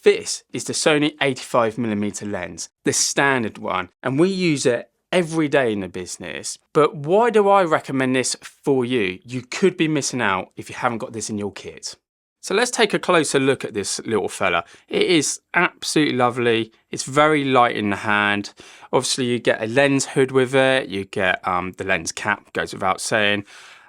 This is the Sony 85mm lens, the standard one, and we use it every day in the business. But why do I recommend this for you? You could be missing out if you haven't got this in your kit. So let's take a closer look at this little fella. It is absolutely lovely. It's very light in the hand. Obviously you get a lens hood with it. You get the lens cap, goes without saying.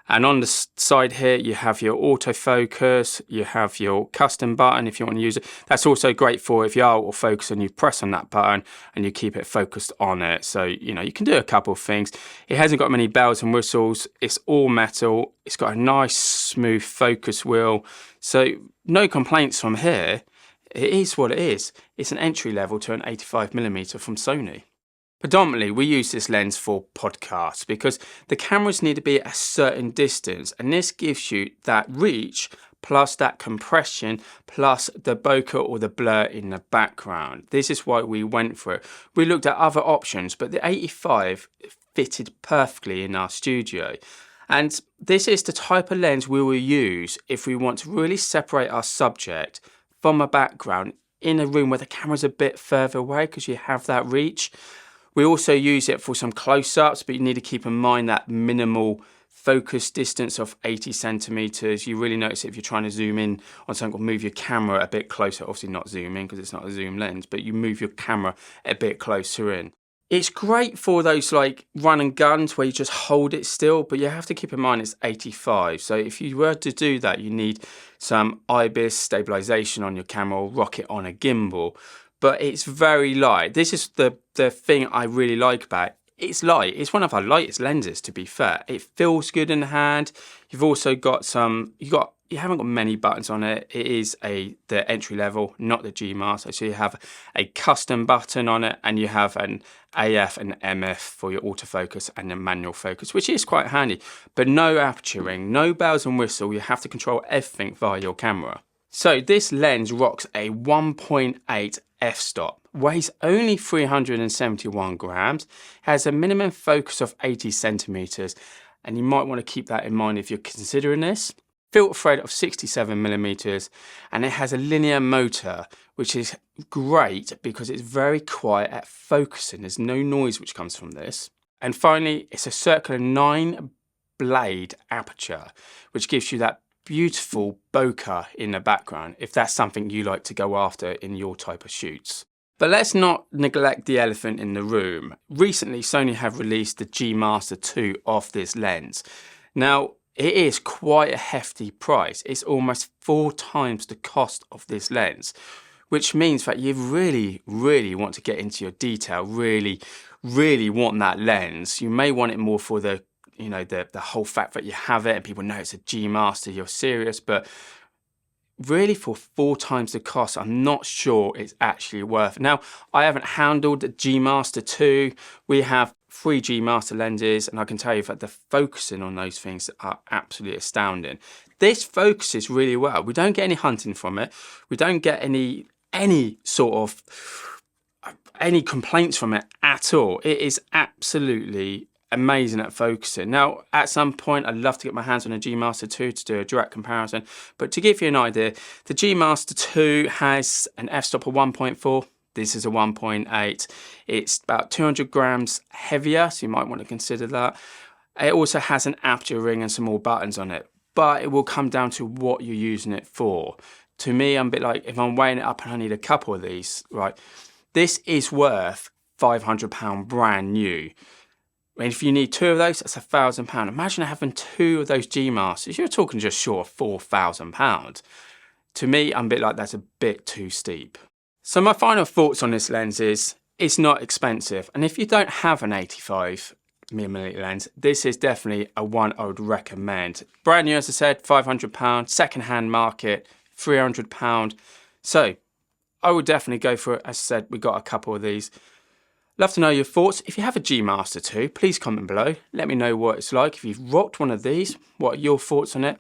And on the side here, you have your autofocus, you have your custom button if you want to use it. That's also great for if you are autofocus and you press on that button and you keep it focused on it. So, you know, you can do a couple of things. It hasn't got many bells and whistles. It's all metal. It's got a nice smooth focus wheel. So no complaints from here. It is what it is. It's an entry level to an 85mm from Sony. Predominantly, we use this lens for podcasts because the cameras need to be at a certain distance, and this gives you that reach plus that compression plus the bokeh or the blur in the background. This is why we went for it. We looked at other options, but the 85 fitted perfectly in our studio. And this is the type of lens we will use if we want to really separate our subject from a background in a room where the camera's a bit further away because you have that reach. We also use it for some close-ups, but you need to keep in mind that minimal focus distance of 80 centimeters. You really notice it if you're trying to zoom in on something or move your camera a bit closer. Obviously not zoom in because it's not a zoom lens, but you move your camera a bit closer in. It's great for those like run and guns where you just hold it still, but you have to keep in mind it's 85. So if you were to do that, you need some IBIS stabilization on your camera or rock it on a gimbal. But it's very light. This is the thing I really like about it. It's light. It's one of our lightest lenses, to be fair. It feels good in the hand. You've also got you haven't got many buttons on it. It is the entry level, not the G Master. So you have a custom button on it, and you have an AF and MF for your autofocus and the manual focus, which is quite handy. But no aperturing, no bells and whistles. You have to control everything via your camera. So this lens rocks a 1.8 f-stop, weighs only 371 grams, has a minimum focus of 80 centimeters, and you might want to keep that in mind if you're considering this. Filter thread of 67mm, and it has a linear motor, which is great because it's very quiet at focusing. There's no noise which comes from this. And finally, it's a circular 9-blade aperture, which gives you that beautiful bokeh in the background if that's something you like to go after in your type of shoots. But let's not neglect the elephant in the room. Recently, Sony have released the G Master 2 of this lens. Now, it is quite a hefty price. It's almost 4 times the cost of this lens, which means that you really, really want to get into your detail, really, really want that lens. You may want it more for the whole fact that you have it and people know it's a G Master, you're serious, but really for 4 times the cost, I'm not sure it's actually worth it. Now, I haven't handled the G Master 2. We have 3 G Master lenses, and I can tell you that the focusing on those things are absolutely astounding. This focuses really well. We don't get any hunting from it. We don't get any complaints from it at all. It is absolutely amazing at focusing. Now, at some point, I'd love to get my hands on a G Master 2 to do a direct comparison. But to give you an idea, the G Master 2 has an f-stop of 1.4. This is a 1.8. It's about 200 grams heavier, so you might want to consider that. It also has an aperture ring and some more buttons on it, but it will come down to what you're using it for. To me, I'm a bit like, if I'm weighing it up and I need a couple of these, right? This is worth £500 brand new. And if you need 2 of those, that's £1,000. Imagine having 2 of those G Masters. You're talking just short of £4,000. To me, I'm a bit like, that's a bit too steep. So my final thoughts on this lens is, it's not expensive. And if you don't have an 85mm lens, this is definitely a one I would recommend. Brand new, as I said, £500. Second-hand market, £300. So I would definitely go for it. As I said, we got a couple of these. Love to know your thoughts. If you have a G Master 2, please comment below. Let me know what it's like. If you've rocked one of these, what are your thoughts on it?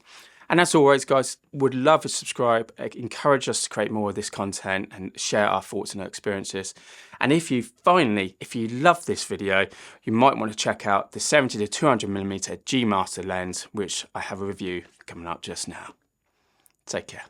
And as always, guys, would love to subscribe, encourage us to create more of this content and share our thoughts and our experiences. And if you love this video, you might want to check out the 70 to 200mm G Master lens, which I have a review coming up just now. Take care.